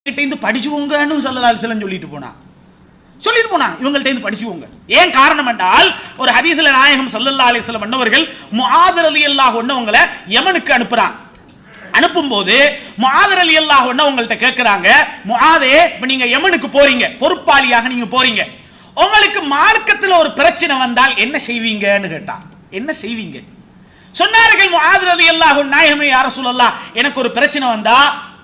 படிச்சுக்கோங்கன்னு ஸல்லல்லாஹு அலைஹி வஸல்லம் சொல்லிட்டு போனாங்க இவங்கள்ட்ட இருந்து படிச்சுக்கோங்க. ஏன் காரணம் என்றால் ஒரு ஹதீஸ்ல நாயகம் ஸல்லல்லாஹு அலைஹி வஸல்லம் அன்னவர்கள் முஆத் ரலியல்லாஹு அன்ஹுவங்களை யமனுக்கு அனுப்பும்போது முஆத் ரலியல்லாஹு அன்ஹுவங்கள்ட்ட கேட்கறாங்க, முஆதே இப்ப நீங்க யமனுக்கு போறீங்க, பொறுப்பாளியாக நீங்க போறீங்க, உங்களுக்கு மார்க்கத்துல ஒரு பிரச்சனை வந்தால் என்ன செய்வீங்கன்னு கேட்டான். என்ன செய்வீங்க சொன்னார்கள் முஆத் ரலியல்லாஹு அன்ஹு, நாயகமே யா ரசூலல்லாஹ் எனக்கு ஒரு பிரச்சனை வந்தா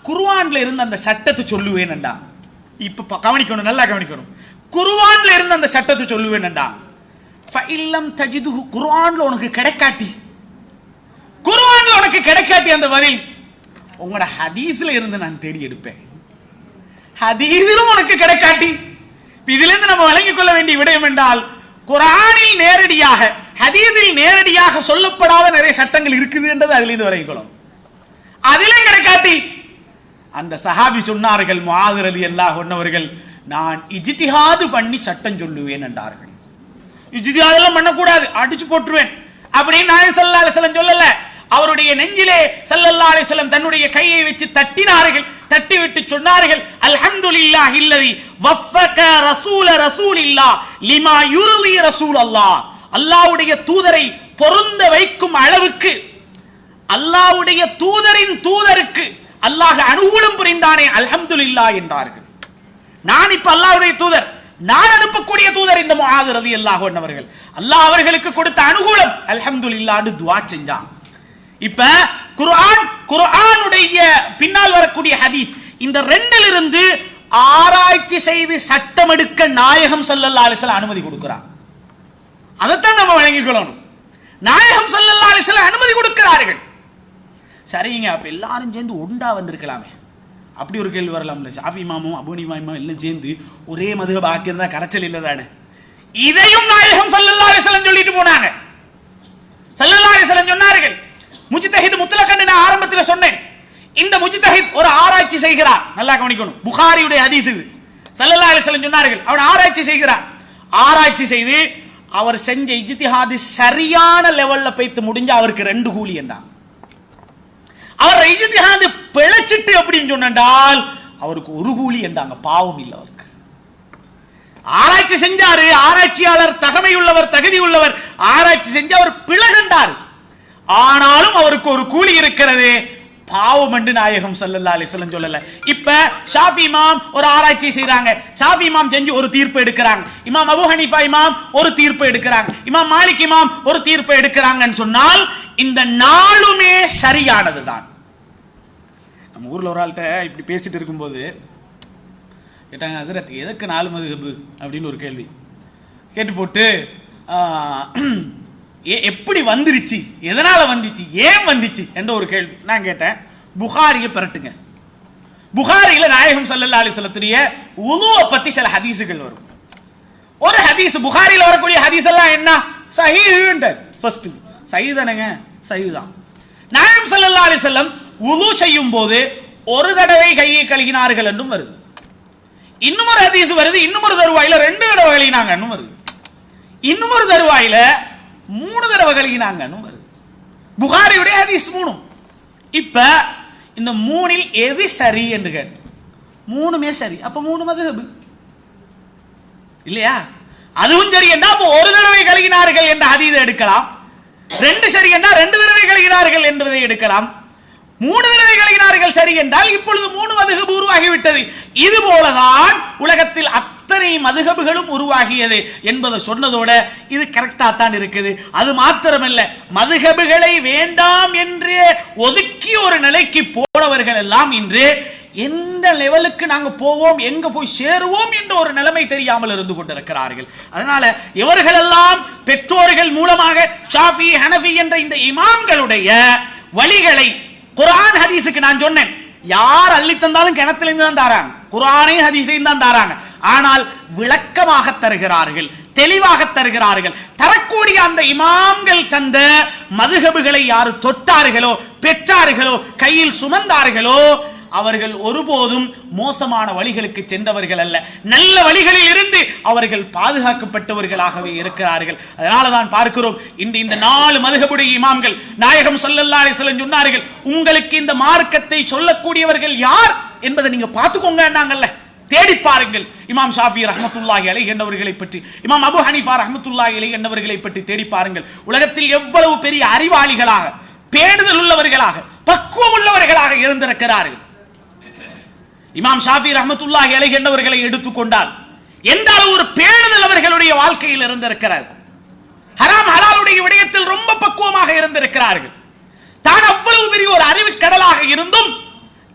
குர்ஆன்ல இருந்து அந்த சட்டத்தை சொல்லுவேன்டா. இப்ப கவனிக்கணும், நல்லா கவனிக்கணும். குர்ஆன்ல இருந்து அந்த சட்டத்தை சொல்லுவேன்டா. ஃபஇல்லம் தஜிதுஹு, குர்ஆன்ல உனக்கு கிடைக்காட்டி அந்த பதில் உங்களோட ஹதீஸ்ல இருந்து நான் தேடி எடுப்பேன். ஹதீஸிலும் உனக்கு கிடைக்காட்டி, இதுல இருந்து நம்ம வழங்கிக் கொள்ள வேண்டிய விடயம் என்றால் குர்ஆனில் நேரடியாக ஹதீஸில் நேரடியாக சொல்லப்படாத நிறைய சட்டங்கள் இருக்குது என்றது அதில் இருந்து வழங்கிக்கொள்ளும். அதிலே கிடைக்காட்டி அந்த சஹாபி சொன்னார்கள், முஆத் ரலியல்லாஹு அன்ஹு அவர்கள் நான் இஜ்திஹாது பண்ணி சட்டம் சொல்லுவேன் என்றார்கள். இஜ்திஹாத் எல்லாம் பண்ணக்கூடாது, அடிச்சு போட்டுருவேன் அப்படின்னு நாயகம் ஸல்லல்லாஹு அலைஹி வஸல்லம் சொல்லல. அவருடைய நெஞ்சிலே ஸல்லல்லாஹு அலைஹி வஸல்லம் தன்னுடைய கையை வச்சு தட்டினார்கள். தட்டிவிட்டு சொன்னார்கள், அல்ஹம்துலில்லாஹி அல்லதி வஃபக ரசூல ரசூலில்லாஹ் லிமா யுர்லி ரசூலல்லாஹ், அல்லாஹ்வுடைய தூதரை பொருந்த வைக்கும் அளவுக்கு அல்லாஹ்வுடைய தூதரின் தூதருக்கு அல்லாஹ் அனுகூலம் புரிந்தானே அல்ஹம்துலில்லாஹ் என்றார்கள். நான் இப்ப அல்லாஹ்வுடைய தூதர், நான் அனுப்பக்கூடிய தூதர் இந்த முஆத் ரலியல்லாஹு அன்ஹு அவர்கள், அல்லாஹ் அவர்களுக்கு கொடுத்த அனுகூலம் அல்ஹம்துலில்லாஹ்னு துஆ செஞ்சான். இப்ப குர்ஆனுடைய பின்னால் வரக்கூடிய ஹதீஸ், இந்த ரெண்டிலிருந்து ஆராய்ச்சி செய்து சட்டம் எடுக்க நாயகம் ஸல்லல்லாஹு அலைஹி வஸல்லம் அனுமதி கொடுக்கிறார். அதைத்தான் நம்ம வழங்கிக் கொள்ளணும். நாயகம் ஸல்லல்லாஹு அலைஹி வஸல்லம் அனுமதி கொடுக்கிறார்கள். சரிங்க, அப்ப எல்லாரும் சேர்ந்து ஒண்டா வந்திருக்கலாமே, அப்படி ஒரு கேள்வி வரலாம்ல. ஷாஃபி இமாமும் அபூ ஹனீஃபா இமாமும் எல்லாம் சேர்ந்து ஒரே மதுஹப் ஆக்கியிருந்தா கரைச்சல் இல்லதானே? இதையும் நாயகம் ஸல்லல்லாஹு அலைஹி வஸல்லம் சொல்லிட்டு போனாங்க. ஸல்லல்லாஹு அலைஹி வஸல்லம் சொன்னார்கள், முஜ்தஹித் முத்லகன் நான் ஆரம்பத்தில் சொன்னேன். இந்த முஜ்தஹித் ஒரு ஆராய்ச்சி செய்கிறார். நல்லா கவனிக்கணும், புகாரியுடைய ஹதீஸ் இது. ஸல்லல்லாஹு அலைஹி வஸல்லம் சொன்னார்கள், அவர் ஆராய்ச்சி செய்கிறார். ஆராய்ச்சி செய்து அவர் செஞ்ச இஜ்திஹாத் சரியான லெவல்ல போய்த்து முடிஞ்ச அவருக்கு 2 கூலி என்றான். அவர் இஜ்திஹாத் பிழைச்சிட்டு அப்படின்னு சொன்னால் அவருக்கு 1 கூலி என்றாங்க. பாவம் இல்லை அவருக்கு. ஆராய்ச்சி செஞ்சாரு, ஆராய்ச்சியாளர் தகமை உள்ளவர், தகுதி உள்ளவர், ஆராய்ச்சி செஞ்சு அவர் பிழை கண்டார். ஆனாலும் அவருக்கு 1 கூலி இருக்கிறது. பாவம் என்று நாயகம் ஸல்லல்லாஹு அலைஹி வஸல்லம் சொல்லல. இப்ப ஷாஃபி இமாம் ஒரு ஆராய்ச்சி செய்றாங்க, ஷாஃபி இமாம் செஞ்சு ஒரு தீர்ப்பு எடுக்கிறாங்க, இமாம் அபூ ஹனீஃபா இமாம் ஒரு தீர்ப்பு எடுக்கிறாங்க, இமாம் மாலிக் இமாம் ஒரு தீர்ப்பு எடுக்கிறாங்கன்னு சொன்னால் இந்த நாளுமே சரியானதுதான். நம்ம ஊர்ல ஒரு ஆள்கிட்ட இப்படி பேசிட்டு இருக்கும்போது கேட்டாங்க, ஹஸரத் எதுக்கு 4 மதுஹப் அப்படின்னு ஒரு கேள்வி கேட்டு போட்டு எப்படி வந்துருச்சு, எதனால வந்துச்சு, ஏன் வந்துச்சு என்ற ஒரு கேள்வி. நான் கேட்டேன், புகாரியை பெறட்டுங்க. புகாரியில நாயகம் ஸல்லல்லாஹு அலைஹி வஸல்லத்துடைய உதுவை பத்தி சில ஹதீஸுகள் வரும். ஒரு ஹதீஸ் புகாரியில வரக்கூடிய ஹதீஸ் எல்லாம் என்ன சஹீஹ். ஃபர்ஸ்ட் சஹீஹ் தானேங்க, சஹீஹ் தான். நாயகம் ஸல்லல்லாஹு அலைஹி வஸல்லம் உது செய்யும் போது ஒரு தடவை கையை கழுகினார்கள் என்றும் வருது. இன்னும் ஒரு ஹதீஸ் வருது, இன்னும் ஒரு தருவாயில 2 தடவை கழுகினாங்க என்னும் வருது. இன்னும் ஒரு தருவாயில 3 தடவை கழுகினாங்க வருது. புகாரியுடைய ஹதீஸ் 3. இப்ப இந்த 3இல் எது சரி என்று கேட்டு 3மே சரி. அப்ப 3 மதுஹப் இல்லையா? அதுவும் சரி என்றா அப்ப 1 தடவை கழுகினார்கள் என்ற ஹதீஸை எடுக்கலாம். 2 சரி என்றால் 2 தடவை கழுகினார்கள் என்பதை எடுக்கலாம். 3 தடவை கழுகினார்கள் சரி என்றால் இப்பொழுது 3 மதுஹப் உருவாகிவிட்டது. இது போலதான் உலகத்தில் அத்தனை மதுஹபுகளும் உருவாகியது என்பதை சொன்னதோட இது கரெக்டா தான் இருக்குது. அது மாத்திரமல்ல, மதுஹபுகளை வேண்டாம் என்று ஒதுக்கி ஒரு நிலைக்கு போனவர்கள் எல்லாம் இன்று எந்த லெவலுக்கு நாங்க போவோம், எங்க போய் சேருவோம் என்ற ஒரு நிலைமை தெரியாமல் இருந்து கொண்டிருக்கிறார்கள். அதனால இவர்களெல்லாம் பெற்றோர்கள் மூலமாக ஷாஃபி ஹனஃபி என்ற இந்த இமாம்களுடைய வழிகளை குர்ஆன் ஹதீஸுக்கு நான் சொன்னேன், யார் அள்ளி தந்தாலும் கிணத்திலிருந்து தான் தாராங்க, குர்ஆனையும் ஹதீஸையும் தான் தாராங்க. ஆனால் விளக்கமாக தருகிறார்கள், தெளிவாக தருகிறார்கள். தரக்கூடிய அந்த இமாம்கள் தந்த மதுஹபுகளை யார் தொட்டார்களோ, பெற்றார்களோ, கையில் சுமந்தார்களோ அவர்கள் ஒருபோதும் மோசமான வழிகளுக்கு சென்றவர்கள் அல்ல, நல்ல வழிகளில் இருந்து இருந்து அவர்கள் பாதுகாக்கப்பட்டவர்களாகவே இருக்கிறார்கள். அதனால தான் பார்க்கிறோம் இந்த 4 மதுஹபுடைய இமாம்கள் நாயகம் ஸல்லல்லாஹு அலைஹி வஸல்லம் சொன்னார்கள், உங்களுக்கு இந்த மார்க்கத்தை சொல்லக்கூடியவர்கள் யார் என்பதை நீங்க பார்த்துக்கோங்கன்னாங்கல்ல, தேடி பாருங்கள். இமாம் ஷாஃபி ரஹ்மத்துல்லாஹி அலைஹி என்பவர்களை பற்றி, இமாம் அபு ஹனீஃபா ரஹ்மத்துல்லாஹி அலைஹி என்பவர்களை பற்றி தேடி பாருங்கள். உலகத்தில் எவ்வளவு பெரிய அறிவாளிகளாக, பேணுதல் உள்ளவர்களாக, பக்குவம் உள்ளவர்களாக இருந்திருக்கிறார்கள். இமாம் ஷாஃபி ரஹ்மத்துல்லாஹி அலைஹி என்பவர்களை எடுத்துக்கொண்டால் எந்த அளவு ஒரு பேணுதல் அவர்களுடைய வாழ்க்கையில் இருந்திருக்கிறது. ஹராம் ஹலாலுடைய விடயத்தில் ரொம்ப பக்குவமாக இருந்திருக்கிறார்கள். தான் அவ்வளவு பெரிய ஒரு அறிவு கடலாக இருந்தும்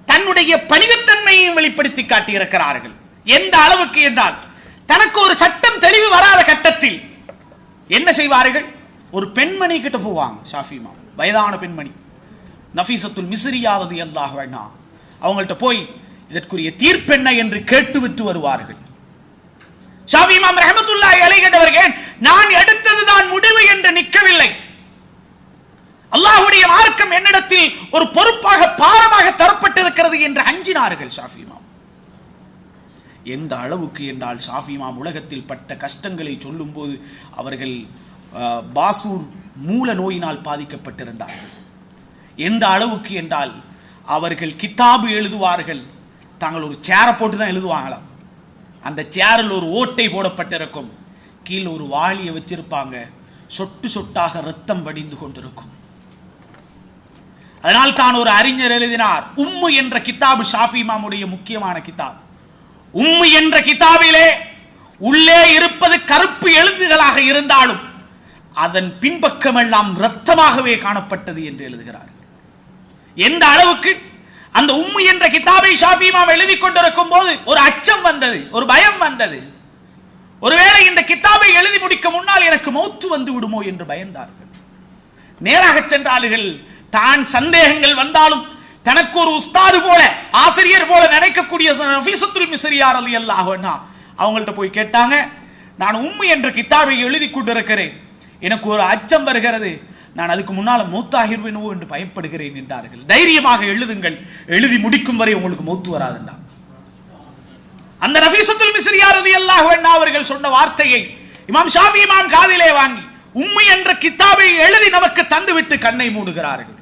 தன்னுடைய பணிவுத்தன்மையை வெளிப்படுத்தி காட்டியிருக்கிறார்கள். எந்த அளவுக்கு என்றால், தனக்கு ஒரு சட்டம் தெளிவு வராத கட்டத்தில் என்ன செய்வார்கள், ஒரு பெண்மணி கிட்ட போவாங்க. ஷாஃபி இமாம் வயதான பெண்மணி நஃபீசத்துல் மிஸ்ரியா ரலியல்லாஹு அன்ஹா, அவங்கள்ட்ட போய் இதற்குரிய தீர்ப்பென்ன என்று கேட்டுவிட்டு வருவார்கள். ஷாஃபி இமாம் ரஹ்மத்துல்லாஹி அலைஹி அவர்கள், நான் எடுத்ததுதான் முடிவு என்று நிற்கவில்லை, அல்லாஹ்வுடைய மார்க்கம் என்னிடத்தில் ஒரு பொறுப்பாக பாரமாக தரப்பட்டிருக்கிறது என்று அஞ்சினார்கள் ஷாஃபி இமாம். எந்த அளவுக்கு என்றால், ஷாஃபி இமாம் உலகத்தில் பட்ட கஷ்டங்களை சொல்லும் போது அவர்கள் பாசூர் மூல நோயினால் பாதிக்கப்பட்டிருந்தார்கள். எந்த அளவுக்கு என்றால், அவர்கள் கிதாபு எழுதுவார்கள், தாங்கள் ஒரு சேரை போட்டு தான் எழுதுவாங்களாம். அந்த சேரில் ஒரு ஓட்டை போடப்பட்டிருக்கும், கீழே ஒரு வாளியை வச்சிருப்பாங்க, சொட்டு சொட்டாக ரத்தம் வடிந்து கொண்டிருக்கும். அதனால் தான் ஒரு அறிஞர் எழுதினார், உம்மு என்ற கிதாபு ஷாஃபி இமாமுடைய முக்கியமான கிதாப். உம்மு என்ற கிதாபிலே உள்ளே இருப்பது கருப்பு எழுத்துகளாக இருந்தாலும் அதன் பின்பக்கம் எல்லாம் ரத்தமாகவே காணப்பட்டது என்று எழுதுகிறார். எந்த அளவுக்கு அந்த உம்மு என்ற கிதாபை ஷாஃபி இமாம் எழுதி கொண்டிருக்கும் போது ஒரு அச்சம் வந்தது, ஒரு பயம் வந்தது. ஒருவேளை இந்த கிதாபை எழுதி முடிக்க முன்னால் எனக்கு மௌத்து வந்து விடுமோ என்று பயந்தார்கள். நேராக சென்றார்கள். தான் சந்தேகங்கள் வந்தாலும் தனக்கு ஒரு உஸ்தாது போல, ஆசிரியர் போல நினைக்கக்கூடிய நஃபீசத்துல் மிஸ்ரியா ரலியல்லாஹு அன்ஹா அவங்கள்ட்ட போய் கேட்டாங்க, நான் உம்மு என்ற கிதாபை எழுதி கொண்டிருக்கிறேன், எனக்கு ஒரு அச்சம் வருகிறது, நான் அதுக்கு முன்னால மௌத்தாகிருவேனோ என்று பயப்படுகிறேன் என்றார்கள். தைரியமாக எழுதுங்கள், எழுதி முடிக்கும் வரை உங்களுக்கு மௌத்து வராதுண்டா. அந்த நஃபீசத்துல் மிஸ்ரியா ரலியல்லாஹு அன்ஹா அவர்கள் சொன்ன வார்த்தையை இமாம் ஷாஃபி இமாம் காதிலே வாங்கி உம்மு என்ற கிதாபை எழுதி நமக்கு தந்துவிட்டு கண்ணை மூடுகிறார்கள்.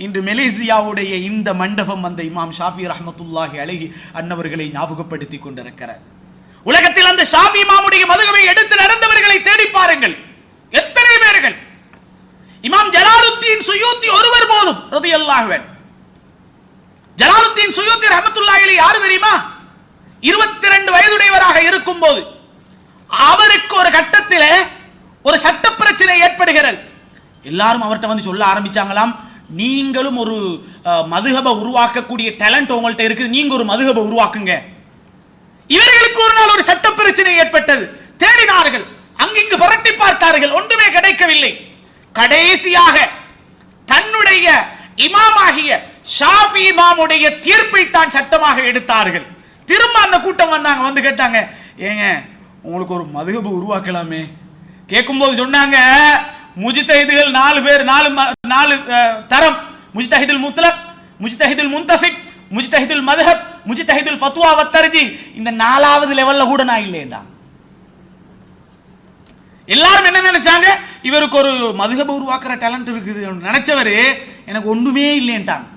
இன்று மலேசியாவுடைய இந்த மண்டபம் அந்த இமாம் ஷாஃபி ரஹ்மத்துல்லாஹி அலைஹி அன்னவர்களை ஞாபகப்படுத்தி கொண்டிருக்கிறது. உலகத்தில் அந்த ஷாஃபி இமாமுடைய மதுகபை எடுத்து நடந்தவர்களை தேடி பாருங்கள், எத்தனை பேர்கள். இமாம் ஜலாலுத்தீன் சுயூத்தி ஒருவர் போதும் ரலியல்லாஹு அன்ஹு. ஜலாலுத்தீன் சுயூத்தி ரஹ்மத்துல்லாஹி அலைஹி யாரு தெரியுமா? 22 வயதுடையவராக இருக்கும் போது அவருக்கு ஒரு கட்டத்தில் ஒரு சட்ட பிரச்சனை ஏற்படுகிறது. எல்லாரும் அவர்கிட்ட வந்து சொல்ல ஆரம்பிச்சாங்களாம், நீங்களும் ஒரு மதுஹப உருவாக்கக்கூடிய டேலண்ட் உங்கள்கிட்ட இருக்குது, நீங்க ஒரு மதுஹப உருவாக்குங்க. இவர்களுக்கு ஒரு நாள் ஒரு சட்ட பிரச்சனை ஏற்பட்டது. தேடினார்கள், அங்கிங்கு புரட்டி பார்த்தார்கள், ஒன்றுமே கிடைக்கவில்லை. கடைசியாக தன்னுடைய இமாமாகிய ஷாஃபி இமாமுடைய தீர்ப்பை தான் சட்டமாக எடுத்தார்கள். திரும்ப அந்த கூட்டம் வந்தாங்க, வந்து கேட்டாங்க, ஏங்க உங்களுக்கு ஒரு மதுஹப உருவாக்கலாமே. கேட்கும்போது சொன்னாங்க, முஜ்தஹிதுகள் 4 பேர், 4 தரம், முஜ்தஹிதுல் முத்லக், முஜ்தஹிதுல் முன்தசிப், முஜ்தஹிதுல் மத்ஹப், முஜ்தஹிதுல் ஃபத்வா வ தர்ஜீஹ். இந்த 4வது லெவல்ல கூட நான் இல்லையா. எல்லாரும் என்ன நினைச்சாங்க, இவருக்கு ஒரு மதுஹப உருவாக்குற டேலண்ட் இருக்குது நினைச்சவரு எனக்கு ஒண்ணுமே இல்லைன்ட்டாங்க.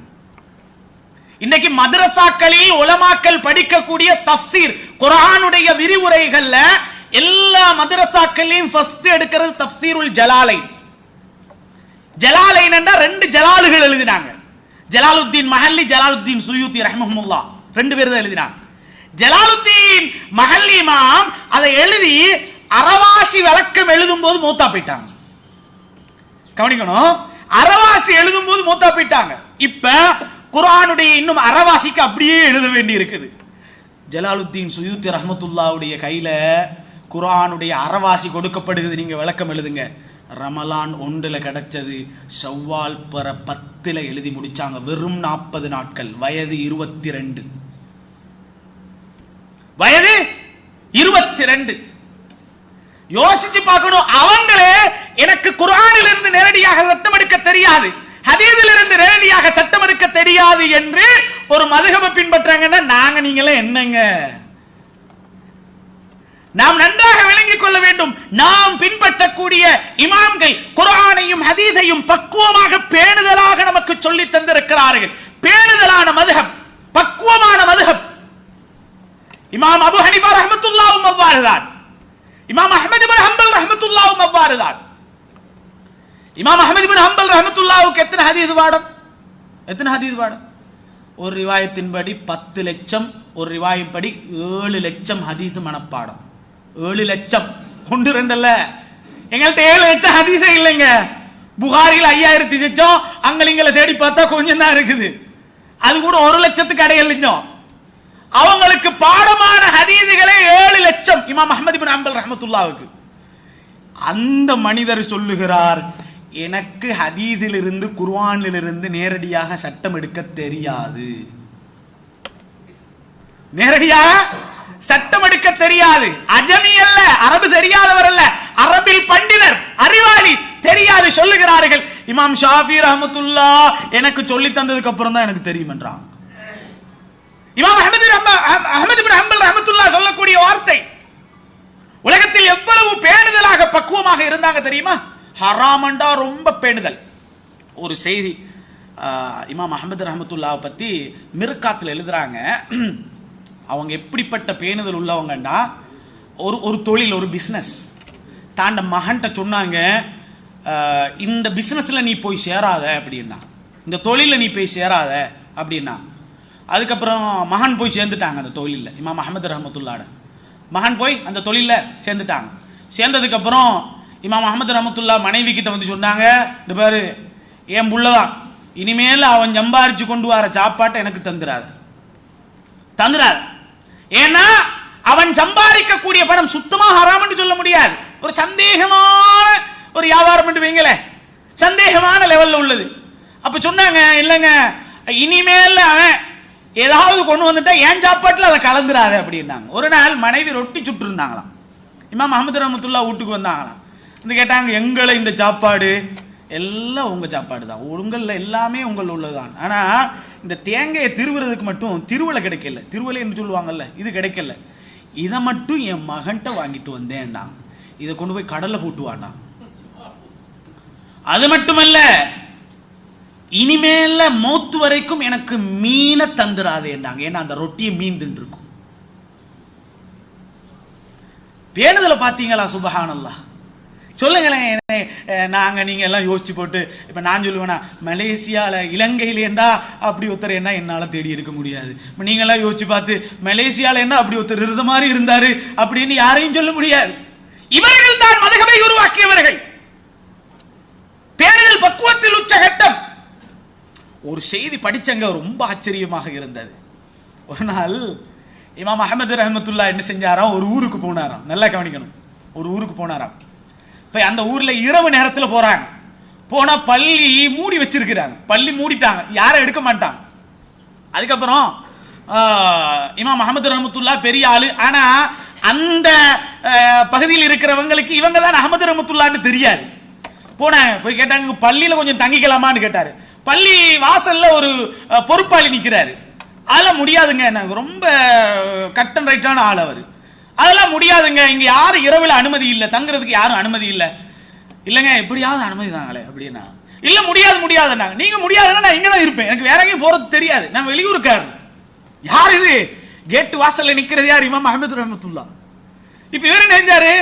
இன்னைக்கு மதரசாக்களில் உலமாக்கள் படிக்கக்கூடிய தஃப்சீர் குர்ஆனுடைய விரிவுரைகள்ல எல்லா மதரசாக்களையும் ஃபர்ஸ்ட் எடுக்கிறது தஃப்சீருல் ஜலாலைன். ஜலாலைன் என்ற 2 ஜலாலுகள் எழுதினாங்க. ஜலாலுத்தீன் மஹல்லி, ஜலாலுத்தீன் சுயூத்தி ரஹ்மஹுல்லாஹ் 2 பேர் தான் எழுதினாங்க. ஜலாலுத்தீன் மஹல்லி இமாம் அதை எழுதி அரவாசி விளக்கம் எழுதும் போது மூத்தா போயிட்டாங்க. கவனிக்கணும், அரவாசி எழுதும் போது மூத்தா போயிட்டாங்க. இப்ப குர்ஆனுடைய இன்னும் அரவாசிக்கு அப்படியே எழுத வேண்டி இருக்குது. ஜலாலுத்தீன் சுயூத்தி ரஹ்மத்துல்லாஹுடைய கையில குர்ஆனுடைய அரவாசி கொடுக்கப்படுகிறது, நீங்க விளக்கம் எழுதுங்க. ரமலான் 1 கிடைச்சது, ஷவ்வால் பர 10 எழுதி முடிச்சாங்க. வெறும் 40 நாட்கள். வயது 22. வயது 22. யோசிச்சு பார்க்கணும். அவங்களே எனக்கு குர்ஆனில் இருந்து நேரடியாக சட்டம் எடுக்க தெரியாது, ஹதீஸில் இருந்து நேரடியாக சட்டம் எடுக்க தெரியாது என்று ஒரு மதுஹபை பின்பற்றாங்கன்னா நாங்க நீங்களே என்னங்க? நாம் நன்றாக விளங்கிக் கொள்ள வேண்டும். நாம் பின்பற்றக்கூடிய இமாம்கள் குர்ஆனையும் ஹதீஸையும் பக்குவமாக பேணுதலாக நமக்கு சொல்லி தந்திருக்கிறார்கள். பேணுதலான மதுஹப், பக்குவமான மதுஹப். இமாம் அபு ஹனீஃபா ரஹ்மத்துல்லாஹி அவ்வாறுதான். இமாம் அஹ்மத் இப்னு ஹம்பல் ரஹ்மத்துல்லாஹி அவ்வாறுதான். இமாம் அஹ்மத் இப்னு ஹம்பல் ரஹ்மத்துல்லாஹிக்கு எத்தனை ஹதீஸ் பாடம்? ஒரு ரிவாயத்தின்படி 10 லட்சம், ஒரு ரிவாயத்தின்படி 7 லட்சம் ஹதீஸ் மனப்பாடம். 7 லட்சம், 1 2 அல்ல. எங்கள்கிட்ட 7 லட்சம் ஹதீஸே இல்லைங்க. புகாரில் 5000 லட்சம், அங்கலிங்களை தேடி பார்த்தா கொஞ்சம் தான் இருக்குது. அது கூட 1 லட்சத்துக்கு அடையலைங்க. அவங்களுக்கு பாடமான ஹதீஸுகளே 7 லட்சம். இமாம் அஹ்மத் இப்னு ஹம்பல் ரஹ்மத்துல்லாஹிக்கு. அந்த மனிதர் சொல்லுகிறார், எனக்கு ஹதீஸிலிருந்து குர்ஆனிலிருந்து நேரடியாக சட்டம் எடுக்க தெரியாது. நேரடியாக சட்டம் எடுக்க தெரியாது. அஜமி அல்ல, அரபு தெரியாதவர் அல்ல, அரபில் பண்டிதர், அறிவாளி, தெரியாது சொல்லுகிறார்கள். இமாம் ஷாஃபி ரஹ்மத்துல்லாஹ் எனக்கு சொல்லி தந்ததுக்கு அப்புறம் தான் எனக்கு தெரியும் என்றான். இமாம் அஹ்மத் இப்னு ஹம்பல் ரஹ்மத்துல்லாஹ் சொல்லக்கூடிய வார்த்தை. உலகத்தில் எவ்வளவு பேணுதலாக பக்குவமாக இருந்தாங்க தெரியுமா? ஹராமண்டா ரொம்ப பேணுதல். ஒரு செய்தி, இமாம் அஹ்மத் ரஹ்மத்துல்லாஹ் பத்தி மிர்காத்தில் எழுதுறாங்க. அவங்க எப்படிப்பட்ட பேணுதல் உள்ளவங்கண்டா, ஒரு தொழில், ஒரு பிஸ்னஸ் தாண்ட மகன்கிட்ட சொன்னாங்க, இந்த பிஸ்னஸ்ல நீ போய் சேராத அப்படின்னா, இந்த தொழில நீ போய் சேராத அப்படின்னா. அதுக்கப்புறம் மகன் போய் சேர்ந்துட்டாங்க அந்த தொழிலில். இமாம் அஹ்மத் ரஹ்மத்துல்லாஹ் மகன் போய் அந்த தொழிலில் சேர்ந்துட்டாங்க. சேர்ந்ததுக்கு அப்புறம் இமாம் அஹ்மத் ரஹ்மத்துல்லாஹ் மனைவி கிட்ட வந்து சொன்னாங்க, இந்த பாரு, என் புள்ளதான், இனிமேல் அவன் சம்பாரிச்சு கொண்டு வர சாப்பாட்டை எனக்கு தந்துறாரு. ஏன்னா அவன் சம்பாதிக்கக்கூடிய பணம் சுத்தமா ஹராம் என்று சொல்ல முடியாது. ஒரு சந்தேகமான ஒரு வியாபாரம் என்று வைங்களே, சந்தேகமான லெவல்ல உள்ளது. அப்ப சொன்னாங்க, இல்லைங்க, இனிமேல் அவன் ஏதாவது கொண்டு வந்துட்டா ஏன் சாப்பாட்டுல அதை கலந்துராத அப்படின்னாங்க. ஒரு நாள் மனைவி ரொட்டி சுட்டு இருந்தாங்களாம். இமாம் அஹ்மத் ரஹ்மத்துல்லாஹ் வீட்டுக்கு வந்தாங்களாம். வந்து கேட்டாங்க, எங்களை இந்த சாப்பாடு எல்லாம் உங்க சாப்பாடு தான், உங்கள எல்லாமே உங்கள் உள்ளதுதான், ஆனா இந்த தேங்காயை திருவுறதுக்கு மட்டும் திருவலை கிடைக்கல, திருவலை என்று சொல்லுவாங்கல்ல, இது கிடைக்கல, இதை மட்டும் என் மகன்கிட்ட வாங்கிட்டு வந்தேன்டா, இதை கொண்டு போய் கடல்ல போட்டுவான்டா. அது மட்டுமல்ல, இனிமேல மௌத்து வரைக்கும் எனக்கு மீனை தந்துராதேன்டாங்க. ஏன்னா அந்த ரொட்டியை மீன் தின்று இருக்கும். பேணுதலை பார்த்தீங்களா? சுபஹானல்லாஹ். சொல்லுங்களேன், நாங்க நீங்க எல்லாம் யோசிச்சு போட்டு இப்ப நான் சொல்லுவேன்னா, மலேசியால இலங்கையில ஏண்டா அப்படி ஒருத்தர் என்ன என்னால தேடி இருக்க முடியாது. நீங்க எல்லாம் யோசிச்சு பார்த்து மலேசியால என்ன அப்படி ஒருத்தர் இருந்த மாதிரி இருந்தாரு அப்படின்னு யாரையும் சொல்ல முடியாது. இவர்கள் தான் மதகபை உருவாக்கியவர்கள். பேணுதல் பக்குவத்தில் உச்சகட்டம். ஒரு செய்தி படிச்சங்க, ரொம்ப ஆச்சரியமாக இருந்தது. ஒரு நாள் இமாம் அஹ்மத் ரஹ்மத்துல்லாஹ் என்ன செஞ்சாராம், ஒரு ஊருக்கு போனாராம். நல்லா கவனிக்கணும், ஒரு ஊருக்கு போனாராம். இப்ப அந்த ஊர்ல இரவு நேரத்தில் போறாங்க. போனா பள்ளி மூடி வச்சிருக்கிறாங்க, பள்ளி மூடிட்டாங்க, யாரும் எடுக்க மாட்டாங்க. அதுக்கப்புறம் இமாம் அஹ்மத் ரஹ்மத்துல்லாஹ் பெரிய ஆளு, ஆனா அந்த பகுதியில் இருக்கிறவங்களுக்கு இவங்க தான் அஹ்மத் ரஹ்மத்துல்லாஹ்னு தெரியாது. போனாங்க, போய் கேட்டாங்க, பள்ளியில கொஞ்சம் தங்கிக்கலாமான்னு கேட்டாரு. பள்ளி வாசல்ல ஒரு பொறுப்பாளி நிக்கிறாரு. அதெல்லாம் முடியாதுங்க, ரொம்ப கட் அண்ட் ரைட்டான ஆள் அவர். அதெல்லாம் முடியாதுங்க, இங்க யாரும் இரவுல அனுமதி இல்லை, தங்குறதுக்கு யாரும் அனுமதி இல்லை. இல்லைங்க, எப்படியாவது அனுமதி தாங்களே அப்படின்னா. இல்ல முடியாதுன்னாங்க. நீங்க முடியாதுன்னா நான் இங்க தான் இருப்பேன், எனக்கு வேற எங்கேயும் போறது தெரியாது, நான் வெளியூருக்காரு. யார் இது? கேட்டு வாசல்ல நிக்கிறது யார்? இமாம் அஹ்மத் ரஹ்மத்துல்லாஹ். இப்ப இவரு நினைஞ்சாரு,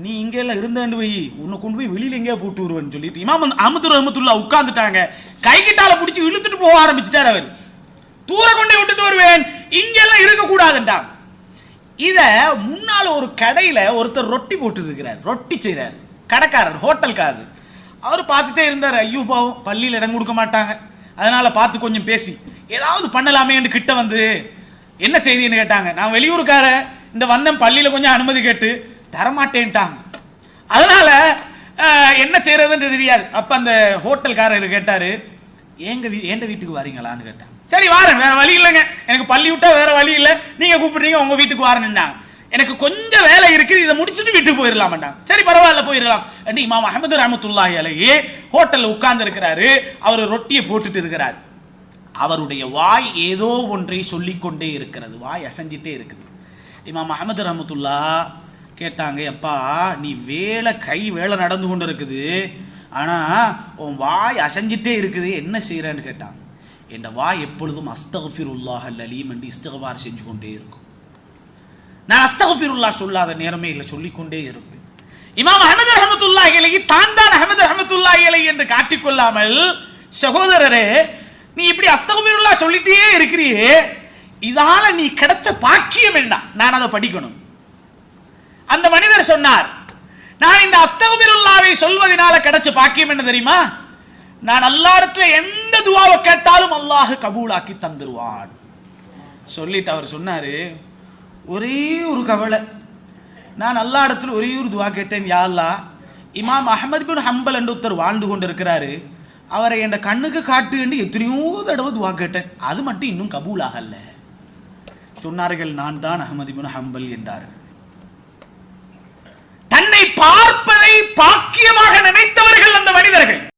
நீ இங்க எல்லாம் இருந்தாண்டு போய் உன்னை கொண்டு போய் வெளியில எங்கேயா போட்டு வருவேன்னு சொல்லிட்டு இமாம் அஹ்மத் ரஹ்மத்துல்லாஹ் உட்கார்ந்துட்டாங்க. கை கிட்டால பிடிச்சி இழுத்துட்டு போக ஆரம்பிச்சுட்டார். அவர் தூர கொண்டே விட்டுட்டு வருவேன், இங்க எல்லாம் இருக்க கூடாதுண்டா. இத முன்னால ஒரு கடையில ஒருத்தர் ரொட்டி போட்டு இருக்கிறார், ரொட்டி செய்யறாரு, கடைக்காரர், ஹோட்டல்காரர். அவர் பார்த்துட்டே இருந்தார். ஐயோ பாவம், பள்ளியில் இடம் கொடுக்க மாட்டாங்க, அதனால பார்த்து கொஞ்சம் பேசி ஏதாவது பண்ணலாமே என்று கிட்ட வந்து, என்ன செய்தின்னு கேட்டாங்க. நான் வெளியூருக்கார, இந்த வந்தேன், பள்ளியில கொஞ்சம் அனுமதி கேட்டு தரமாட்டேன்ட்டாங்க, அதனால என்ன செய்யறதுன்னு தெரியாது. அப்ப அந்த ஹோட்டல்காரர் கேட்டாரு, எந்த வீட்டுக்கு வரீங்களான்னு கேட்டாங்க. சரி வாரேன், வேற வழி இல்லைங்க, எனக்கு பள்ளி விட்டா வேற வழி இல்லை, நீங்க கூப்பிடுறீங்க, உங்க வீட்டுக்கு வாரேன்னு. எனக்கு கொஞ்சம் வேலை இருக்குது, இதை முடிச்சுட்டு வீட்டுக்கு போயிடலாம்டா. சரி பரவாயில்ல, போயிடலாம். இமாம் அஹ்மத் ரஹ்மத்துல்லாஹி அலைஹி ஹோட்டல்ல உட்கார்ந்து இருக்கிறாரு. அவர் ரொட்டியை போட்டுட்டு இருக்கிறார். அவருடைய வாய் ஏதோ ஒன்றை சொல்லிக்கொண்டே இருக்கிறது, வாய் அசைஞ்சிட்டே இருக்குது. இமாம் அஹ்மத் ரஹ்மத்துல்லாஹ் கேட்டாங்க, அப்பா நீ கை வேலை நடந்து கொண்டு இருக்குது, ஆனா உன் வாய் அசைஞ்சிட்டே இருக்குது, என்ன செய்யறன்னு கேட்டாங்க. என் வாய் எப்பொழுதும் அஸ்தக்ஃபிருல்லாஹ் அல்-அலீம் என்று இஸ்திக்ஃபார் செஞ்சு கொண்டே இருக்கும். நான் அஸ்தக்ஃபிருல்லாஹ் சொல்லாத நேரமே இல்லை, சொல்லிக்கொண்டே இருப்பேன். இமாம் அஹ்மது ரஹ்மத்துல்லாஹி அலைஹி தான் அஹ்மது ரஹ்மத்துல்லாஹி அலைஹி என்று காட்டிக்கொள்ளாமல், சகோதரரே நீ இப்படி அஸ்தக்ஃபிருல்லாஹ் சொல்லிட்டே இருக்கிறியே, இதால நீ கிடைச்ச பாக்கியம் என்ன, நான் அதை படிக்கணும். அந்த மனிதர் சொன்னார், நான் இந்த அஸ்தக்ஃபிருல்லாஹை சொல்வதனால கிடைச்ச பாக்கியம் என்ன தெரியுமா? நான் அல்லாஹ்விடத்தில் எந்த துஆவை கேட்டாலும் அல்லாஹ் கபூலாக்கி தந்துருவான். சொல்லிட்டு அவர் சொன்னாரு, ஒரே ஒரு கவலை, நான் அல்லாஹ்விடத்தில் ஒரே ஒரு துஆ கேட்டேன், யா அல்லாஹ் இமாம் அஹ்மத் பின் ஹம்பல் என்று ஒருத்தர் வாழ்ந்து கொண்டிருக்கிறாரு, அவரை என் கண்ணுக்கு காட்டு என்று எத்தனையோ தடவை துஆ கேட்டேன், அது மட்டும் இன்னும் கபூலாகல்ல. சொன்னார்கள், நான் தான் அஹ்மத் பின் ஹம்பல் என்றார்கள். தன்னை பார்ப்பதை பாக்கியமாக நினைத்தவர்கள் அந்த மனிதர்கள்.